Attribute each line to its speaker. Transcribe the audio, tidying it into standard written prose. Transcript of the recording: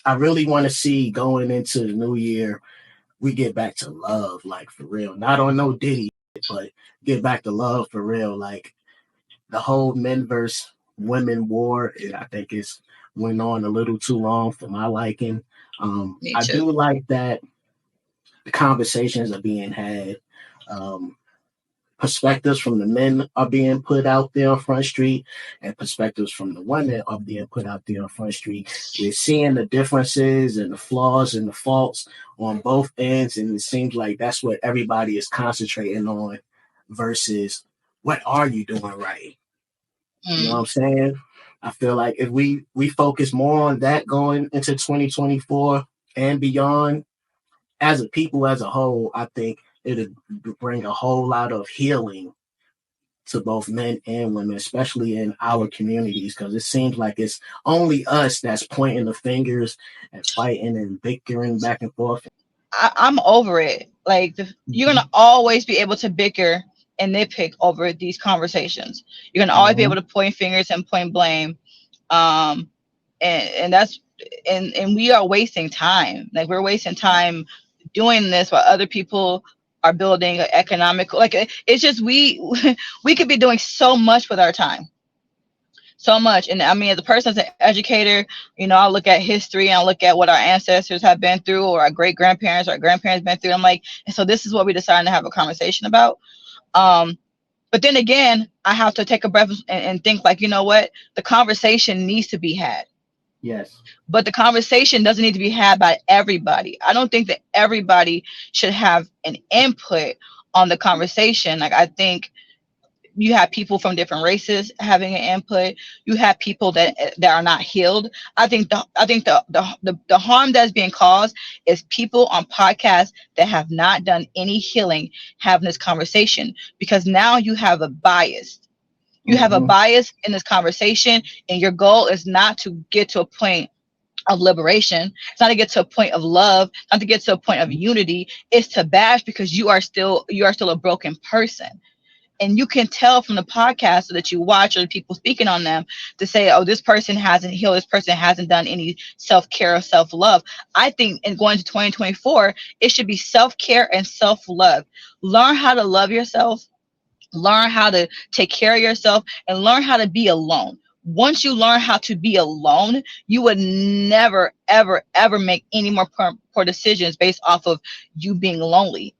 Speaker 1: I really want to see going into the new year, we get back to love, like for real. Not on no Diddy, but get back to love for real. Like the whole men versus women war, I think it's went on a little too long for my liking.
Speaker 2: Me
Speaker 1: I
Speaker 2: too.
Speaker 1: do like that the conversations are being had. Um, Perspectives from the men are being put out there on Front Street, and perspectives from the women are being put out there on Front Street. We're seeing the differences and the flaws and the faults on both ends, and it seems like that's what everybody is concentrating on versus what are you doing right? You know what
Speaker 2: Mm.
Speaker 1: I'm saying? I feel like if we focus more on that going into 2024 and beyond, as a people as a whole, I think it'll bring a whole lot of healing to both men and women, especially in our communities, because it seems like it's only us that's pointing the fingers and fighting and bickering back and forth.
Speaker 2: I'm over it. Like you're
Speaker 1: Mm-hmm.
Speaker 2: gonna always be able to bicker and nitpick over these conversations. You're gonna always be
Speaker 1: Mm-hmm.
Speaker 2: able to point fingers and point blame. Um, and that's and we are wasting time. Like we're wasting time doing this while other people are building economic. Like it's just we could be doing so much with our time, so much. And I mean, as a person, as an educator, I look at history and I look at what our ancestors have been through, or our great grandparents or our grandparents been through. I'm like, and so this is what we decided to have a conversation about. Um, but then again, I have to take a breath and think like, you know what? The conversation needs to be had,
Speaker 1: Yes.
Speaker 2: but the conversation doesn't need to be had by everybody. I don't think that everybody should have an input on the conversation. Like I think you have people from different races having an input. You have people that are not healed. I think the harm that's being caused is people on podcasts that have not done any healing having this conversation, because now you have a bias. You have a
Speaker 1: Mm-hmm.
Speaker 2: bias in this conversation, and your goal is not to get to a point of liberation. It's not to get to a point of love, not to get to a point of unity. It's to bash because you are still a broken person. And you can tell from the podcast that you watch or the people speaking on them to say, oh, this person hasn't healed, this person hasn't done any self-care or self-love. I think in going to 2024, it should be self-care and self-love. Learn how to love yourself, learn how to take care of yourself, and learn how to be alone. Once you learn how to be alone, you would never, ever, ever make any more poor decisions based off of you being lonely.